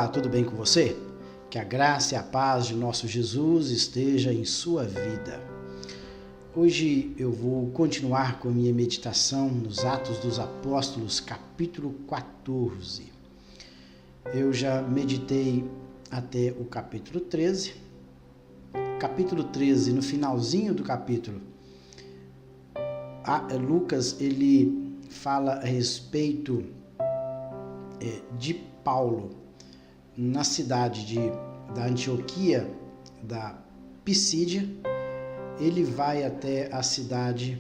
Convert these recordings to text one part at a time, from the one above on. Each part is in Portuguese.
Olá, tudo bem com você? Que a graça e a paz de nosso Jesus esteja em sua vida. Hoje eu vou continuar com a minha meditação nos Atos dos Apóstolos, capítulo 14. Eu já meditei até o capítulo 13. Capítulo 13, no finalzinho do capítulo, Lucas ele fala a respeito de Paulo na cidade da Antioquia, da Pisídia. Ele vai até a cidade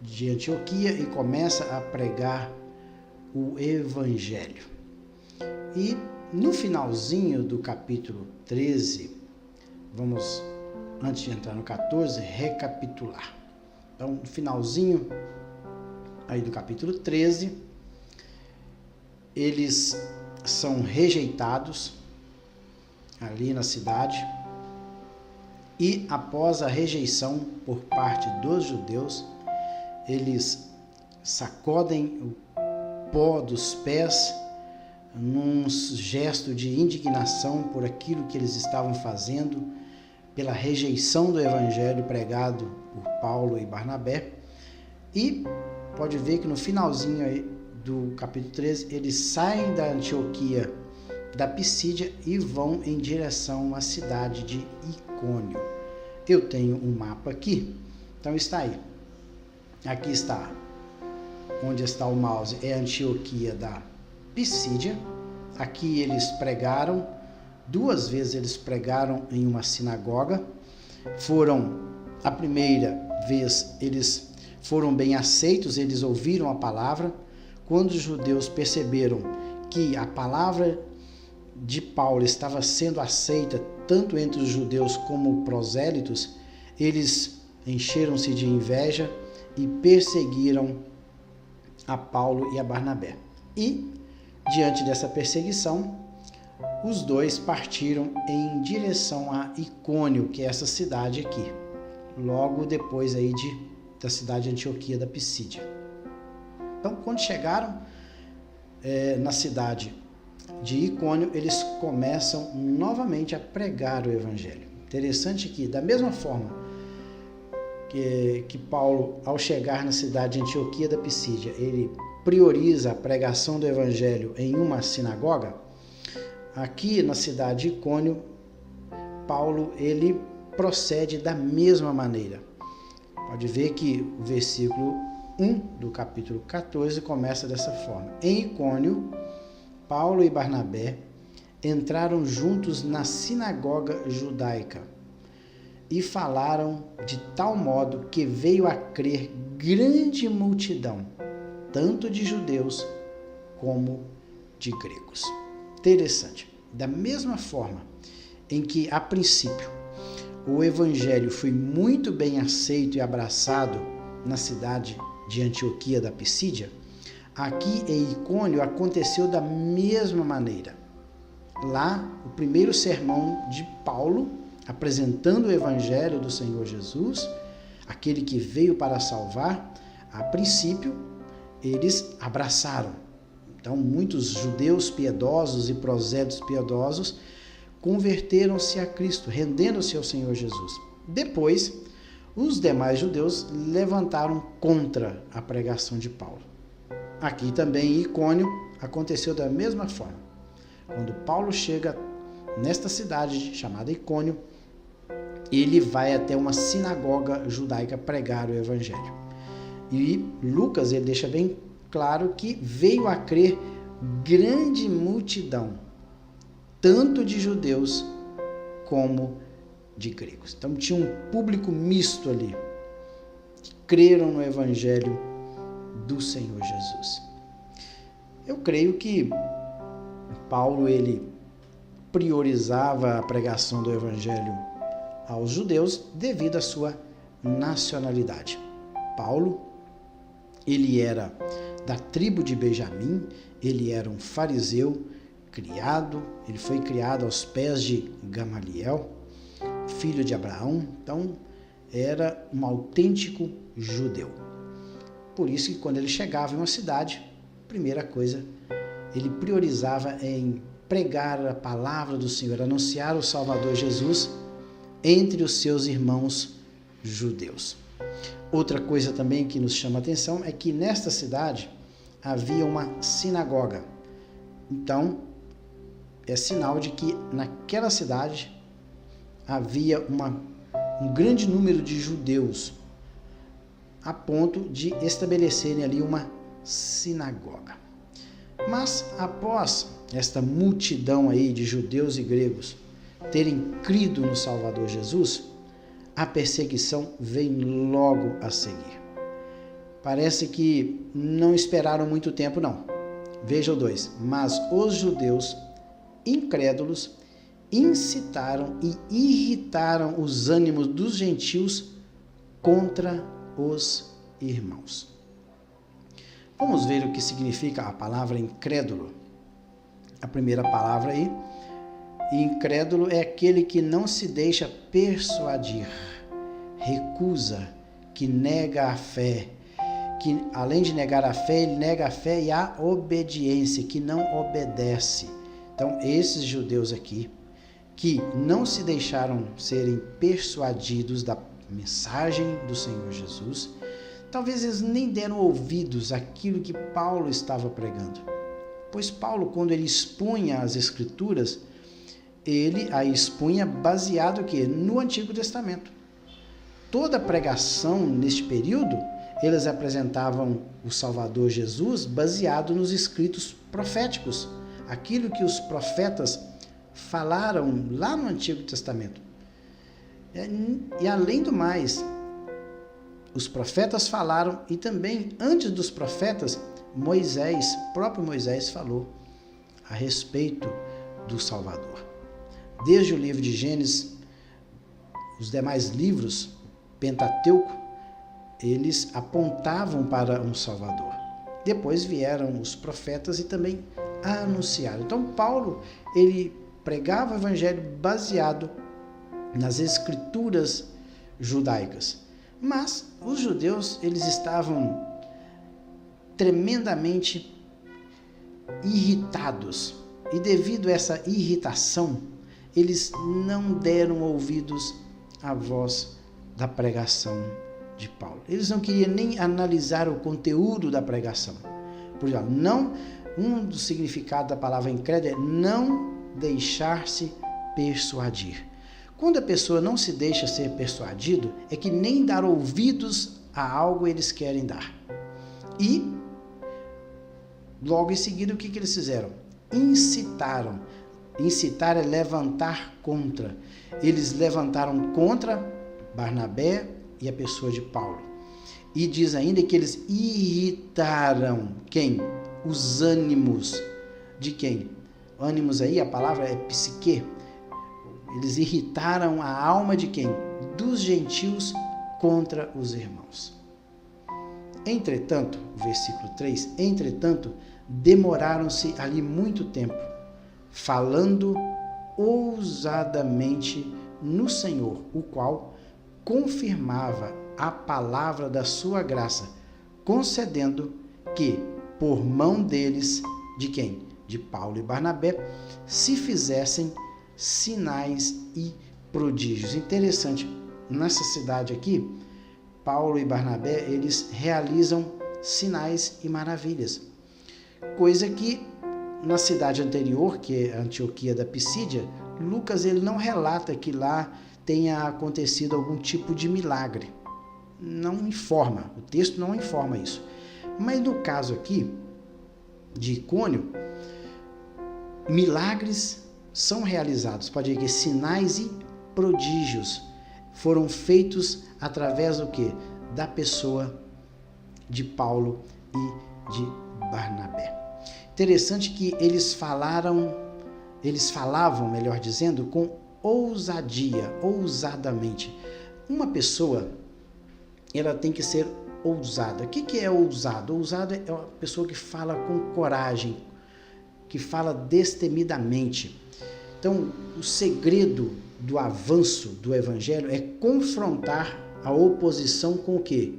de Antioquia e começa a pregar o Evangelho. E no finalzinho do capítulo 13, vamos, antes de entrar no 14, recapitular. Então, no finalzinho aí do capítulo 13, eles são rejeitados ali na cidade e após a rejeição por parte dos judeus, eles sacodem o pó dos pés num gesto de indignação por aquilo que eles estavam fazendo, pela rejeição do evangelho pregado por Paulo e Barnabé. E pode ver que no finalzinho aí do capítulo 13, eles saem da Antioquia, da Pisídia e vão em direção à cidade de Icônio. Eu tenho um mapa aqui, então está aí. Aqui está, onde está o mouse, é a Antioquia da Pisídia. Aqui eles pregaram, 2 vezes eles pregaram em uma sinagoga. A primeira vez eles foram bem aceitos, eles ouviram a palavra. Quando os judeus perceberam que a palavra de Paulo estava sendo aceita tanto entre os judeus como prosélitos, eles encheram-se de inveja e perseguiram a Paulo e a Barnabé. E, diante dessa perseguição, os dois partiram em direção a Icônio, que é essa cidade aqui, logo depois aí da cidade de Antioquia da Pisídia. Então, quando chegaram na cidade de Icônio, eles começam novamente a pregar o Evangelho. Interessante que, da mesma forma que Paulo, ao chegar na cidade de Antioquia da Pisídia, ele prioriza a pregação do Evangelho em uma sinagoga, aqui na cidade de Icônio, Paulo ele procede da mesma maneira. Pode ver que o versículo 1 do capítulo 14 começa dessa forma. Em Icônio, Paulo e Barnabé entraram juntos na sinagoga judaica e falaram de tal modo que veio a crer grande multidão, tanto de judeus como de gregos. Interessante. Da mesma forma em que, a princípio, o evangelho foi muito bem aceito e abraçado na cidade de Antioquia da Pisídia, aqui em Icônio aconteceu da mesma maneira. Lá, o primeiro sermão de Paulo, apresentando o evangelho do Senhor Jesus, aquele que veio para salvar, a princípio, eles abraçaram. Então, muitos judeus piedosos e prosélitos piedosos converteram-se a Cristo, rendendo-se ao Senhor Jesus. Depois, os demais judeus levantaram contra a pregação de Paulo. Aqui também em Icônio aconteceu da mesma forma. Quando Paulo chega nesta cidade chamada Icônio, ele vai até uma sinagoga judaica pregar o evangelho. E Lucas ele deixa bem claro que veio a crer grande multidão, tanto de judeus como de gregos. Então tinha um público misto ali, que creram no evangelho do Senhor Jesus. Eu creio que Paulo ele priorizava a pregação do evangelho aos judeus devido à sua nacionalidade. Paulo, ele era da tribo de Benjamim, ele era um fariseu ele foi criado aos pés de Gamaliel, filho de Abraão, então era um autêntico judeu. Por isso que quando ele chegava em uma cidade, primeira coisa, ele priorizava em pregar a palavra do Senhor, anunciar o Salvador Jesus entre os seus irmãos judeus. Outra coisa também que nos chama a atenção é que nesta cidade havia uma sinagoga. Então, é sinal de que naquela cidade havia um grande número de judeus, a ponto de estabelecerem ali uma sinagoga. Mas após esta multidão aí de judeus e gregos terem crido no Salvador Jesus, a perseguição vem logo a seguir. Parece que não esperaram muito tempo, não. Veja o 2. Mas os judeus incrédulos incitaram e irritaram os ânimos dos gentios contra os irmãos. Vamos ver o que significa a palavra incrédulo. A primeira palavra aí, incrédulo é aquele que não se deixa persuadir, recusa, que nega a fé, que além de negar a fé, ele nega a fé e a obediência, que não obedece. Então, esses judeus aqui, que não se deixaram serem persuadidos da mensagem do Senhor Jesus, talvez eles nem deram ouvidos àquilo que Paulo estava pregando. Pois Paulo, quando ele expunha as Escrituras, ele a expunha baseado no Antigo Testamento. Toda a pregação neste período, eles apresentavam o Salvador Jesus baseado nos escritos proféticos, aquilo que os profetas falaram lá no Antigo Testamento. E além do mais, os profetas falaram, e também antes dos profetas, próprio Moisés falou a respeito do Salvador. Desde o livro de Gênesis, os demais livros, Pentateuco, eles apontavam para um Salvador. Depois vieram os profetas e também anunciaram. Então Paulo, ele pregava o evangelho baseado nas escrituras judaicas. Mas os judeus, eles estavam tremendamente irritados. E devido a essa irritação, eles não deram ouvidos à voz da pregação de Paulo. Eles não queriam nem analisar o conteúdo da pregação. Por exemplo, um dos significados da palavra incrédulo é não deixar-se persuadir. Quando a pessoa não se deixa ser persuadido, é que nem dar ouvidos a algo eles querem dar. E, logo em seguida, o que eles fizeram? Incitaram. Incitar é levantar contra. Eles levantaram contra Barnabé e a pessoa de Paulo. E diz ainda que eles irritaram quem? Os ânimos de quem? Ânimos aí, a palavra é psique. Eles irritaram a alma de quem? Dos gentios contra os irmãos. Entretanto, versículo 3, entretanto, demoraram-se ali muito tempo, falando ousadamente no Senhor, o qual confirmava a palavra da sua graça, concedendo que, por mão deles, de quem? De Paulo e Barnabé, se fizessem sinais e prodígios. Interessante, nessa cidade aqui, Paulo e Barnabé, eles realizam sinais e maravilhas. Coisa que na cidade anterior, que é a Antioquia da Pisídia, Lucas ele não relata que lá tenha acontecido algum tipo de milagre. Não informa, o texto não informa isso. Mas no caso aqui de Icônio, milagres são realizados, pode dizer que sinais e prodígios foram feitos através do quê? Da pessoa de Paulo e de Barnabé. Interessante que eles falavam, melhor dizendo, com ousadia, ousadamente. Uma pessoa, ela tem que ser ousada. O que é ousado? Ousado é uma pessoa que fala com coragem, que fala destemidamente. Então, o segredo do avanço do evangelho é confrontar a oposição com o quê?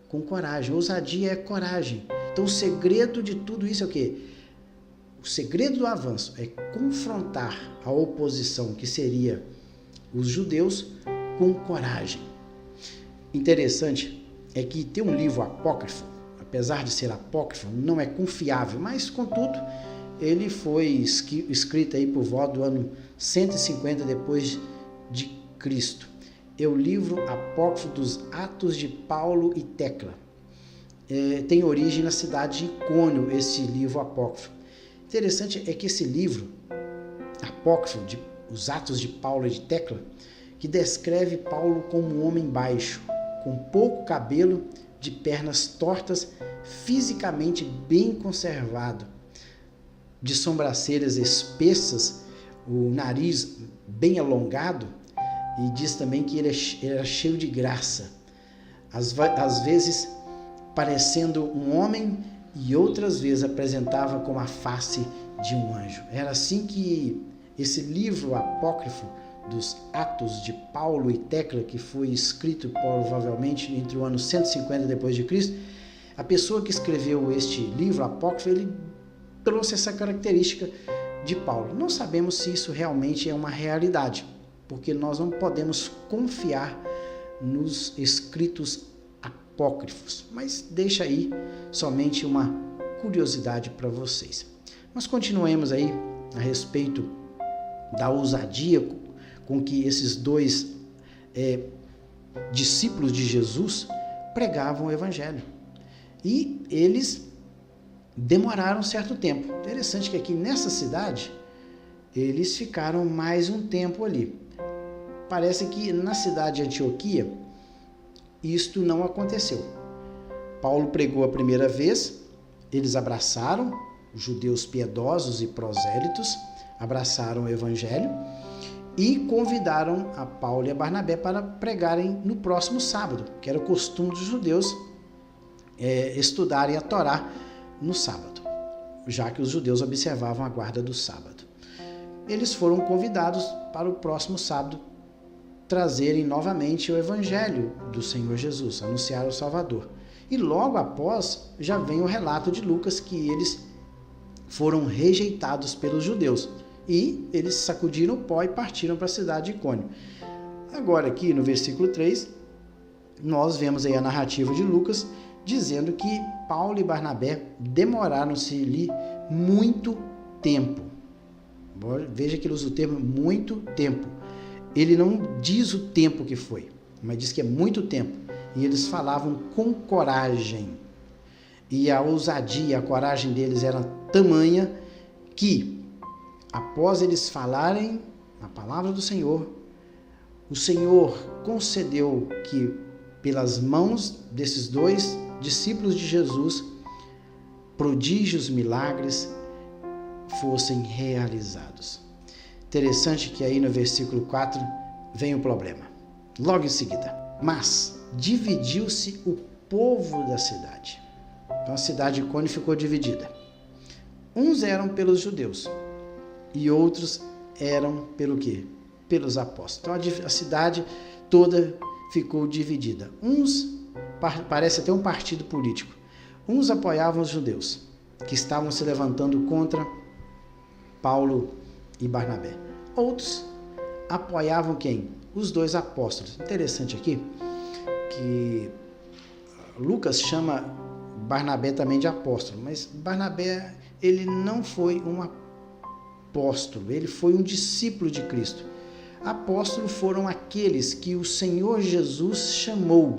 Com coragem. Ousadia é coragem. Então, o segredo de tudo isso é o quê? O segredo do avanço é confrontar a oposição, que seria os judeus, com coragem. Interessante é que tem um livro apócrifo, apesar de ser apócrifo, não é confiável, mas, contudo, ele foi escrito aí por volta do ano 150 depois de Cristo. É o livro apócrifo dos Atos de Paulo e Tecla. Tem origem na cidade de Icônio, esse livro apócrifo. Interessante é que esse livro apócrifo, os Atos de Paulo e de Tecla, que descreve Paulo como um homem baixo, com pouco cabelo, de pernas tortas, fisicamente bem conservado, de sobrancelhas espessas, o nariz bem alongado, e diz também que ele era cheio de graça, às vezes parecendo um homem e outras vezes apresentava como a face de um anjo. Era assim que esse livro apócrifo dos Atos de Paulo e Tecla, que foi escrito provavelmente entre o ano 150 depois de Cristo, a pessoa que escreveu este livro apócrifo, ele trouxe essa característica de Paulo. Não sabemos se isso realmente é uma realidade, porque nós não podemos confiar nos escritos apócrifos, mas deixa aí somente uma curiosidade para vocês. Mas continuemos aí a respeito da ousadia com que esses dois discípulos de Jesus pregavam o evangelho. E eles demoraram um certo tempo. Interessante que aqui nessa cidade, eles ficaram mais um tempo ali. Parece que na cidade de Antioquia, isto não aconteceu. Paulo pregou a primeira vez, eles abraçaram, os judeus piedosos e prosélitos, abraçaram o evangelho e convidaram a Paulo e a Barnabé para pregarem no próximo sábado, que era o costume dos judeus estudarem a Torá no sábado, já que os judeus observavam a guarda do sábado. Eles foram convidados para o próximo sábado trazerem novamente o evangelho do Senhor Jesus, anunciar o Salvador. E logo após já vem o relato de Lucas que eles foram rejeitados pelos judeus e eles sacudiram o pó e partiram para a cidade de Icônio. Agora aqui no versículo 3, nós vemos aí a narrativa de Lucas dizendo que Paulo e Barnabé demoraram-se ali muito tempo. Veja que ele usa o termo muito tempo. Ele não diz o tempo que foi, mas diz que é muito tempo. E eles falavam com coragem. E a ousadia, a coragem deles era tamanha que, após eles falarem a palavra do Senhor, o Senhor concedeu que, pelas mãos desses dois discípulos de Jesus, prodígios, milagres fossem realizados. Interessante que aí no versículo 4 vem o problema. Logo em seguida, mas dividiu-se o povo da cidade. Então a cidade de Icônio ficou dividida. Uns eram pelos judeus e outros eram pelo quê? Pelos apóstolos. Então a cidade toda ficou dividida. Uns, parece até um partido político, uns apoiavam os judeus, que estavam se levantando contra Paulo e Barnabé. Outros apoiavam quem? Os dois apóstolos. Interessante aqui que Lucas chama Barnabé também de apóstolo, mas Barnabé, ele não foi um apóstolo, ele foi um discípulo de Cristo. Apóstolos foram aqueles que o Senhor Jesus chamou.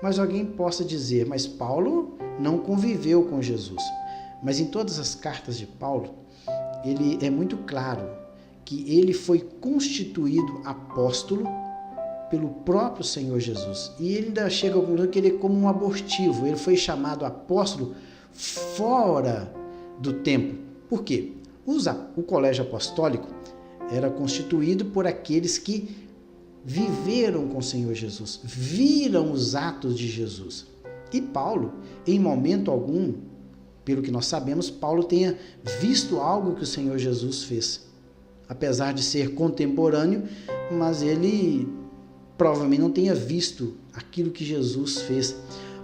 Mas alguém possa dizer, mas Paulo não conviveu com Jesus. Mas em todas as cartas de Paulo, ele é muito claro que ele foi constituído apóstolo pelo próprio Senhor Jesus. E ele ainda chega ao conclusão que ele é como um abortivo. Ele foi chamado apóstolo fora do tempo. Por quê? O colégio apostólico era constituído por aqueles que viveram com o Senhor Jesus, viram os atos de Jesus. E Paulo, em momento algum, pelo que nós sabemos, Paulo tenha visto algo que o Senhor Jesus fez. Apesar de ser contemporâneo, mas ele provavelmente não tenha visto aquilo que Jesus fez.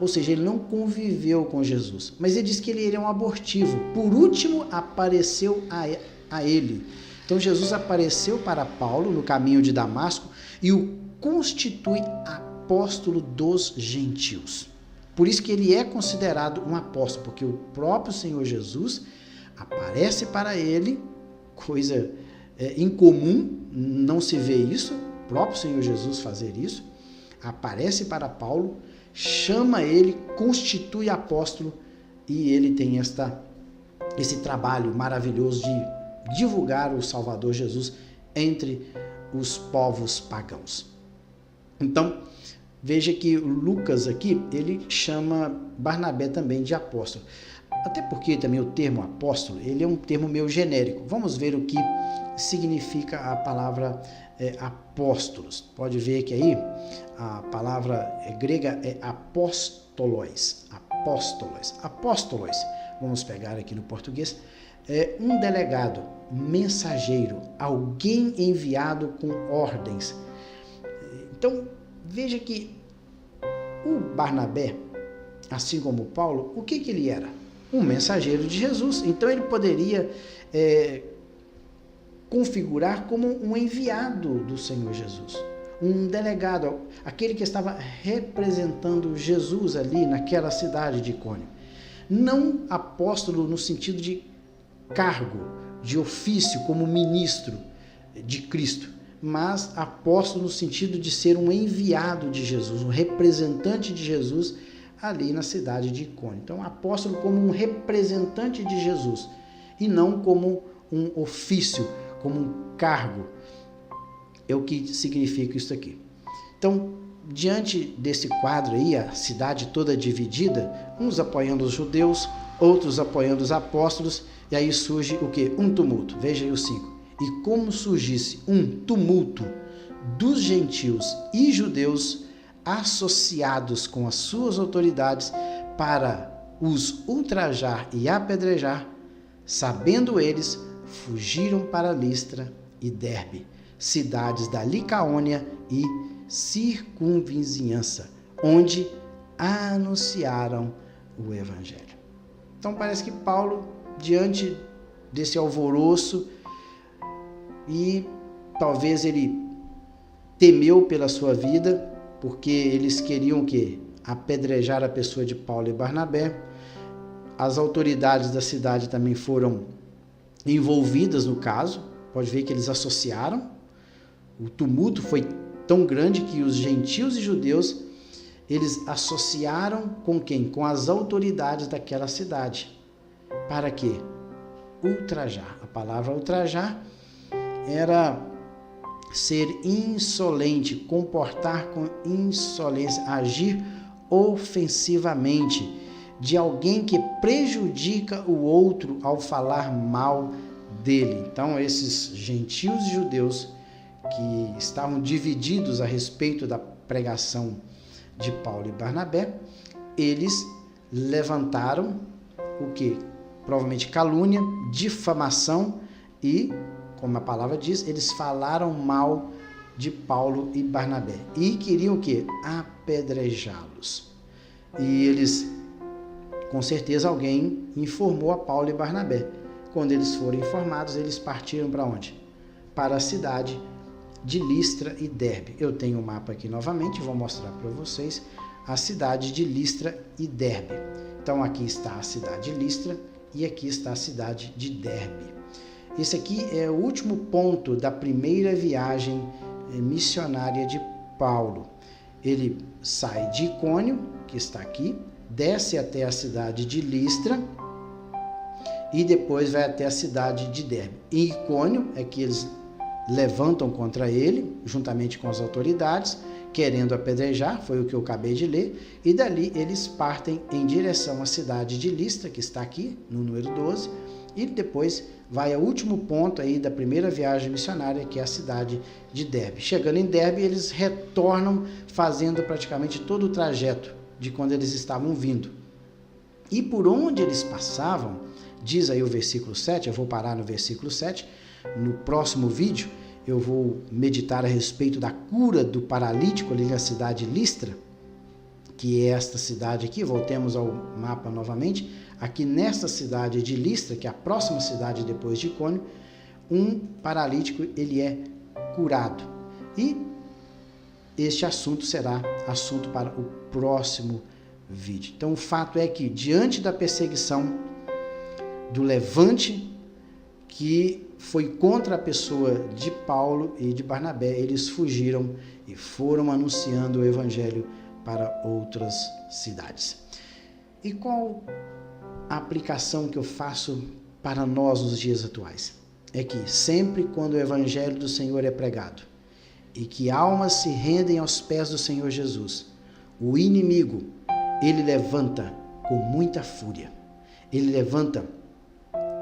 ou seja, ele não conviveu com Jesus, mas ele diz que ele era um abortivo. Por último, apareceu a ele. Então Jesus apareceu para Paulo no caminho de Damasco e o constitui apóstolo dos gentios. Por isso que ele é considerado um apóstolo, porque o próprio Senhor Jesus aparece para ele, coisa incomum, não se vê isso, o próprio Senhor Jesus fazer isso, aparece para Paulo, chama ele, constitui apóstolo e ele tem esse trabalho maravilhoso de divulgar o Salvador Jesus entre os povos pagãos. Então, veja que Lucas aqui, ele chama Barnabé também de apóstolo. Até porque também o termo apóstolo, ele é um termo meio genérico. Vamos ver o que significa a palavra apóstolos. Pode ver que aí a palavra grega é apóstolos. Apóstolos, vamos pegar aqui no português, é um delegado, mensageiro, alguém enviado com ordens. Então, veja que o Barnabé, assim como Paulo, o que ele era? Um mensageiro de Jesus. Então, ele poderia configurar como um enviado do Senhor Jesus. Um delegado, aquele que estava representando Jesus ali naquela cidade de Icônio. Não apóstolo no sentido de cargo, de ofício como ministro de Cristo, mas apóstolo no sentido de ser um enviado de Jesus, um representante de Jesus ali na cidade de Icônio. Então, apóstolo como um representante de Jesus e não como um ofício, como um cargo. É o que significa isso aqui. Então, diante desse quadro aí, a cidade toda dividida, uns apoiando os judeus, outros apoiando os apóstolos, e aí surge o quê? Um tumulto. Veja aí o 5. E como surgisse um tumulto dos gentios e judeus associados com as suas autoridades para os ultrajar e apedrejar, sabendo eles, fugiram para Listra e Derbe, cidades da Licaônia e circunvizinhança, onde anunciaram o evangelho. Então parece que Paulo, diante desse alvoroço, e talvez ele temeu pela sua vida, porque eles queriam o quê? Apedrejar a pessoa de Paulo e Barnabé. As autoridades da cidade também foram envolvidas no caso. Pode ver que eles associaram. O tumulto foi tão grande que os gentios e judeus, eles associaram com quem? Com as autoridades daquela cidade. Para quê? Ultrajar. A palavra ultrajar era ser insolente, comportar com insolência, agir ofensivamente de alguém que prejudica o outro ao falar mal dele. Então, esses gentios e judeus que estavam divididos a respeito da pregação de Paulo e Barnabé, eles levantaram o que? Provavelmente calúnia, difamação e, como a palavra diz, eles falaram mal de Paulo e Barnabé e queriam o quê? Apedrejá-los. E eles, com certeza, alguém informou a Paulo e Barnabé. Quando eles foram informados, eles partiram para onde? Para a cidade de Listra e Derbe. Eu tenho o mapa aqui novamente, vou mostrar para vocês a cidade de Listra e Derbe. Então, aqui está a cidade de Listra e aqui está a cidade de Derbe. Esse aqui é o último ponto da primeira viagem missionária de Paulo. Ele sai de Icônio, que está aqui, desce até a cidade de Listra e depois vai até a cidade de Derbe. Em Icônio é que eles levantam contra ele, juntamente com as autoridades, querendo apedrejar, foi o que eu acabei de ler, e dali eles partem em direção à cidade de Listra, que está aqui, no número 12, e depois vai ao último ponto aí da primeira viagem missionária, que é a cidade de Derbe. Chegando em Derbe, eles retornam fazendo praticamente todo o trajeto de quando eles estavam vindo. E por onde eles passavam, diz aí o versículo 7, eu vou parar no versículo 7, no próximo vídeo eu vou meditar a respeito da cura do paralítico ali na cidade de Listra, que é esta cidade aqui, voltemos ao mapa novamente, aqui nesta cidade de Listra, que é a próxima cidade depois de Icônio, um paralítico ele é curado. E este assunto será assunto para o próximo vídeo. Então o fato é que diante da perseguição do levante que foi contra a pessoa de Paulo e de Barnabé, eles fugiram e foram anunciando o evangelho para outras cidades. E qual a aplicação que eu faço para nós nos dias atuais? É que sempre quando o evangelho do Senhor é pregado e que almas se rendem aos pés do Senhor Jesus, o inimigo, ele levanta com muita fúria. Ele levanta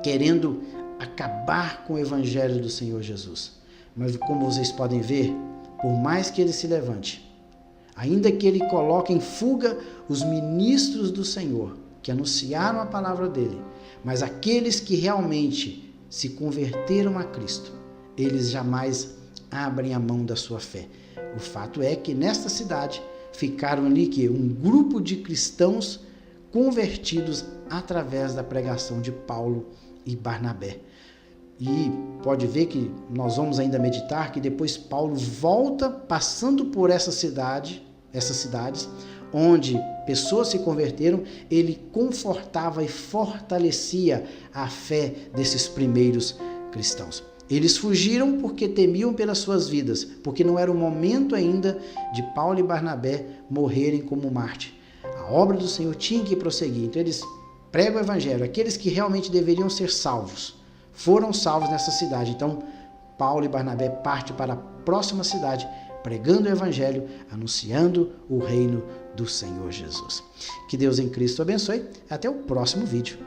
querendo acabar com o evangelho do Senhor Jesus. Mas como vocês podem ver, por mais que ele se levante, ainda que ele coloque em fuga os ministros do Senhor, que anunciaram a palavra dele, mas aqueles que realmente se converteram a Cristo, eles jamais abrem a mão da sua fé. O fato é que nesta cidade ficaram ali um grupo de cristãos convertidos através da pregação de Paulo e Barnabé. E pode ver que nós vamos ainda meditar que depois Paulo volta passando por essas cidades, onde pessoas se converteram, ele confortava e fortalecia a fé desses primeiros cristãos. Eles fugiram porque temiam pelas suas vidas, porque não era o momento ainda de Paulo e Barnabé morrerem como mártir. A obra do Senhor tinha que prosseguir. Então eles pregam o evangelho. Aqueles que realmente deveriam ser salvos foram salvos nessa cidade. Então Paulo e Barnabé partem para a próxima cidade, pregando o evangelho, anunciando o reino do Senhor Jesus. Que Deus em Cristo abençoe. Até o próximo vídeo.